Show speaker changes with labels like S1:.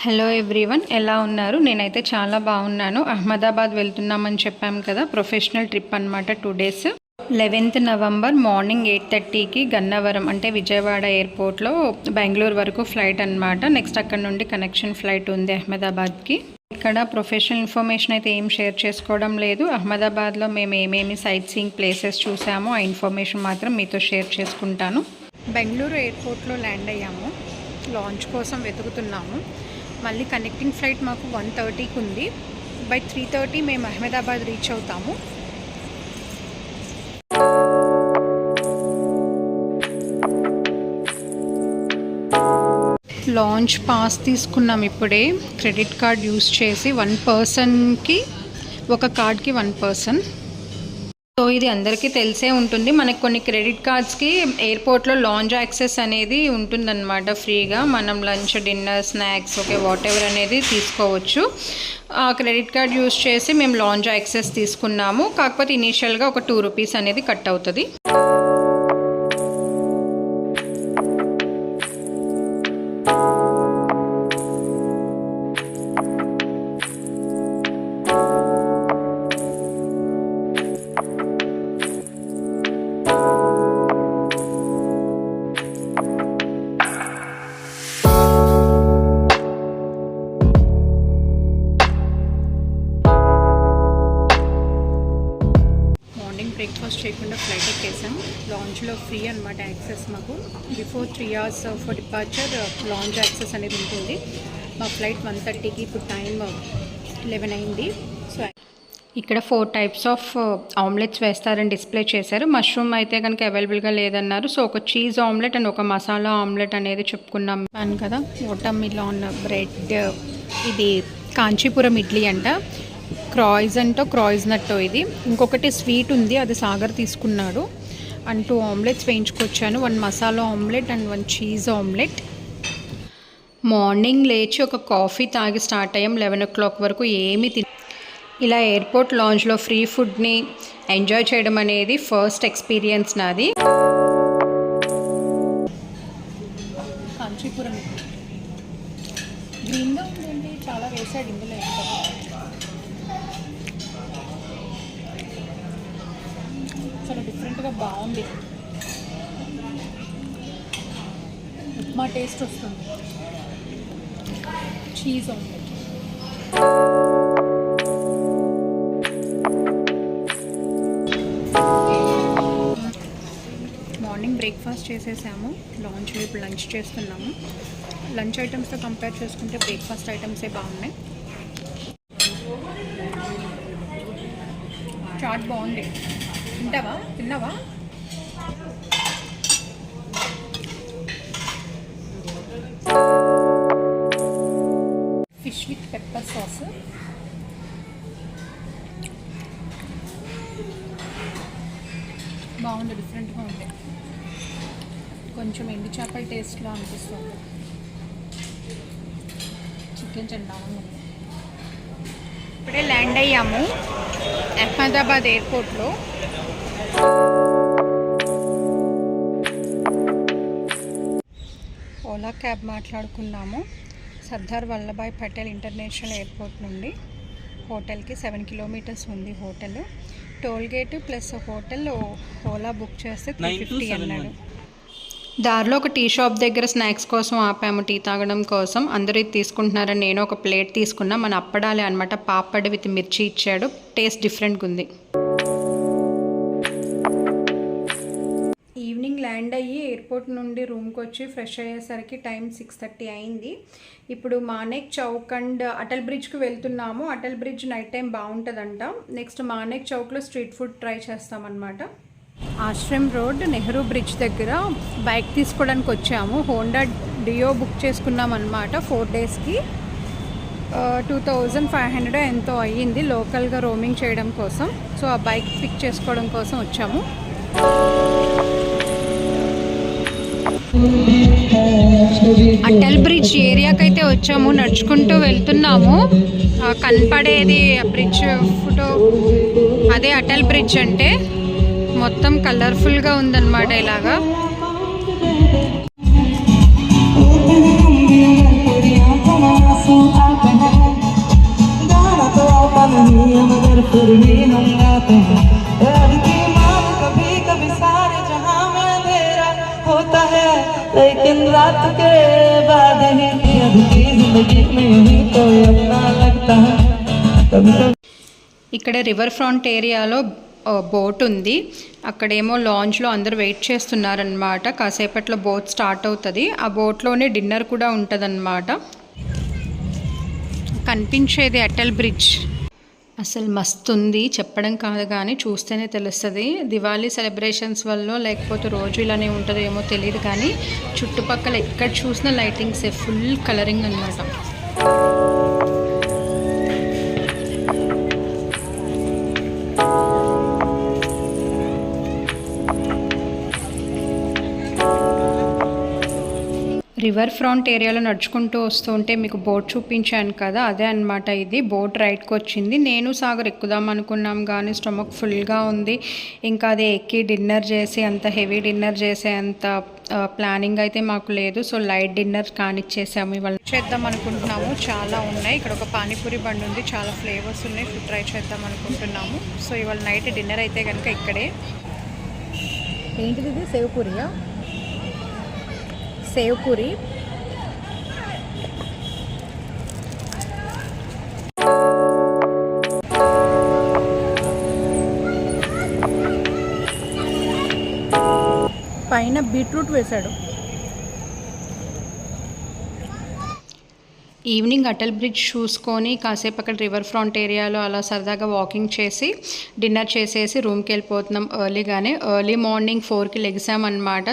S1: Hello everyone, ఎలా ఉన్నారు? నేనైతే చాలా బాగున్నాను. అహ్మదాబాద్ వెళ్తున్నామని చెప్పాము కదా, ప్రొఫెషనల్ ట్రిప్ అనమాట. 2 days. 11th November మార్నింగ్ 8:30కి గన్నవరం అంటే విజయవాడ ఎయిర్పోర్ట్లో బెంగళూరు వరకు ఫ్లైట్ అనమాట. నెక్స్ట్ అక్కడ నుండి కనెక్షన్ ఫ్లైట్ ఉంది అహ్మదాబాద్కి. ఇక్కడ ప్రొఫెషనల్ ఇన్ఫర్మేషన్ అయితే ఏం షేర్ చేసుకోవడం లేదు. అహ్మదాబాద్లో మేము ఏమేమి సైట్ సీయింగ్ ప్లేసెస్ చూసామో ఆ ఇన్ఫర్మేషన్ మాత్రం మీతో షేర్ చేసుకుంటాను. బెంగళూరు ఎయిర్పోర్ట్లో ల్యాండ్ అయ్యాము. లాంచ్ కోసం వెతుకుతున్నాము. మళ్ళీ కనెక్టింగ్ ఫ్లైట్ మాకు 1:30కి ఉంది. బై 3:30 మేము అహ్మదాబాద్ రీచ్ అవుతాము. లాంచ్ పాస్ తీసుకున్నాం ఇప్పుడే. క్రెడిట్ కార్డ్ యూస్ చేసి 1 personకి ఒక కార్డ్కి 1 person. సో ఇది అందరికీ తెలిసే ఉంటుంది. మనకు కొన్ని క్రెడిట్ కార్డ్స్కి ఎయిర్పోర్ట్లో లాంజ్ యాక్సెస్ అనేది ఉంటుందన్నమాట. ఫ్రీగా మనం lunch, dinner, snacks what ever అనేది తీసుకోవచ్చు. ఆ క్రెడిట్ కార్డ్ యూస్ చేసి మేము లాంజ్ యాక్సెస్ తీసుకున్నాము. కాకపోతే ఇనీషియల్గా ఒక 2 rupees అనేది కట్ అవుతుంది. బ్రేక్ఫాస్ట్ చేయకుండా ఫ్లైట్ ఎక్కేసాం. లాంచ్లో ఫ్రీ అనమాట యాక్సెస్ మాకు. Before 3 hours for departure launch access అనేది ఉంటుంది. మా ఫ్లైట్ 1:30కి, ఇప్పుడు టైం 11 అయింది. సో ఇక్కడ 4 types ఆఫ్ ఆమ్లెట్స్ వేస్తారని డిస్ప్లే చేశారు. మష్రూమ్ అయితే కనుక అవైలబుల్గా లేదన్నారు. సో ఒక చీజ్ ఆమ్లెట్ అండ్ ఒక మసాలా ఆమ్లెట్ అనేది చెప్పుకున్నాం కదా. వాటర్మిలాన్ బ్రెడ్, ఇది కాంచీపురం ఇడ్లీ అంట. క్రాయిజనట్టో ఇది. ఇంకొకటి స్వీట్ ఉంది, అది సాగర్ తీసుకున్నాడు. అండ్ 2 ఆమ్లెట్స్ వేయించుకొచ్చాను. 1 masala omelette and 1 cheese omelette. Morning లేచి ఒక కాఫీ తాగి స్టార్ట్ అయ్యాం. 11 o'clock వరకు ఏమీ ఇలా ఎయిర్పోర్ట్ లాంజ్లో ఫ్రీ ఫుడ్ని ఎంజాయ్ చేయడం అనేది ఫస్ట్ ఎక్స్పీరియన్స్ నాది. కాంచీపురం గ్రీన్గా ఉందండి, చాలా వేసాడు ఇందులో. చాలా డిఫరెంట్గా బాగుంది. ఉప్మా టేస్ట్ వస్తుంది. Cheese omelette. మార్నింగ్ బ్రేక్ఫాస్ట్ చేసేసాము. లాంచ్లో ఇప్పుడు లంచ్ చేస్తున్నాము. లంచ్ ఐటమ్స్తో కంపేర్ చేసుకుంటే బ్రేక్ఫాస్ట్ ఐటమ్సే బాగున్నాయి. చాట్ బాగుంది. తిన్నావా? Fish with pepper sauce. బాగుంది, డిఫరెంట్గా ఉంది. కొంచెం ఎండు చేపల టేస్ట్లో అనిపిస్తుంది. చికెన్ బాగుంది. ఇప్పుడే ల్యాండ్ అయ్యాము అహ్మదాబాద్ ఎయిర్పోర్ట్లో. ఓలా క్యాబ్ మాట్లాడుకున్నాము. సర్దార్ వల్లభాయ్ పటేల్ ఇంటర్నేషనల్ ఎయిర్పోర్ట్ నుండి హోటల్కి 7 kilometers ఉంది hotel. Toll gate plus hotel Ola book చేస్తే 350 అన్నాడు. దారిలో ఒక టీ షాప్ దగ్గర స్నాక్స్ కోసం ఆపాము, టీ తాగడం కోసం. అందరూ ఇది తీసుకుంటున్నారని నేను ఒక ప్లేట్ తీసుకున్నా. మన అప్పడాలే అనమాట. పాపడ్ విత్ మిర్చి ఇచ్చాడు. టేస్ట్ డిఫరెంట్గా ఉంది. ఈవినింగ్ ల్యాండ్ అయ్యి ఎయిర్పోర్ట్ నుండి రూమ్కి వచ్చి ఫ్రెష్ అయ్యేసరికి టైం 6:30 అయింది. ఇప్పుడు మానేక్ చౌక్ అండ్ అటల్ బ్రిడ్జ్కి వెళ్తున్నాము. అటల్ బ్రిడ్జ్ నైట్ టైం బాగుంటుందంట. నెక్స్ట్ మానేక్ చౌక్లో స్ట్రీట్ ఫుడ్ ట్రై చేస్తామన్నమాట. ఆశ్రమ్ రోడ్, నెహ్రూ బ్రిడ్జ్ దగ్గర బైక్ తీసుకోవడానికి వచ్చాము. హోండా డియో బుక్ చేసుకున్నాం అనమాట. 4 daysకి 2500 ఎంతో అయ్యింది లోకల్గా రోమింగ్ చేయడం కోసం. సో ఆ బైక్ పిక్ చేసుకోవడం కోసం వచ్చాము. అటల్ బ్రిడ్జ్ ఏరియాకి అయితే వచ్చాము. నడుచుకుంటూ వెళ్తున్నాము. కనపడేది బ్రిడ్జ్ ఫోటో, అదే అటల్ బ్రిడ్జ్ అంటే. మొత్తం కలర్ఫుల్గా ఉందన్నమాట ఇలాగా.
S2: ही हम गाते हैं यार की मान कभी कभी सारे जहां में अंधेरा होता है लेकिन रात के बाद ही यार की जिंदगी में ही कोई अपना लगता है कभी कभी।
S1: ఇక్కడ రివర్ ఫ్రంట్ ఏరియాలో బోట్ ఉంది. అక్కడేమో లాంజ్లో అందరూ వెయిట్ చేస్తున్నారనమాట. కాసేపట్లో బోట్ స్టార్ట్ అవుతుంది. ఆ బోట్లోనే డిన్నర్ కూడా ఉంటుందన్నమాట. కనిపించేది అటల్ బ్రిడ్జ్. అసలు మస్తు ఉంది, చెప్పడం కాదు కానీ చూస్తేనే తెలుస్తుంది. దివాళీ సెలబ్రేషన్స్ వల్ల లేకపోతే రోజు ఇలానే ఉంటుందో ఏమో తెలియదు కానీ చుట్టుపక్కల ఎక్కడ చూసినా లైటింగ్సే, ఫుల్ కలరింగ్ అనమాట. రివర్ ఫ్రంట్ ఏరియాలో నడుచుకుంటూ వస్తుంటే మీకు బోట్ చూపించాను కదా, అదే అనమాట. ఇది బోట్ రైడ్కి వచ్చింది. నేను సాగర్ ఎక్కుదాం అనుకున్నాం కానీ స్టమక్ ఫుల్గా ఉంది. ఇంకా అది ఎక్కి డిన్నర్ చేసి అంత హెవీ డిన్నర్ చేసే అంత ప్లానింగ్ అయితే మాకు లేదు. సో లైట్ డిన్నర్ కానిచ్చేసాము. ఇవాళ చేద్దాం అనుకుంటున్నాము. చాలా ఉన్నాయి. ఇక్కడ ఒక పానీపూరి బండి ఉంది, చాలా ఫ్లేవర్స్ ఉన్నాయి. ఫుడ్ ట్రై చేద్దాం అనుకుంటున్నాము. సో ఇవాళ నైట్ డిన్నర్ అయితే కనుక ఇక్కడే. ఏంటిది ఇది? సేవ్ పూరియా? సేవ్ పూరి. పైన బీట్రూట్ వేశాడు. ఈవినింగ్ అటల్ బ్రిడ్జ్ చూసుకొని కాసేపు అక్కడ రివర్ ఫ్రంట్ ఏరియాలో అలా సరదాగా వాకింగ్ చేసి డిన్నర్ చేసేసి రూమ్కి వెళ్ళిపోతున్నాం. ఎర్లీ మార్నింగ్ 4కి లెగిసామన్నమాట.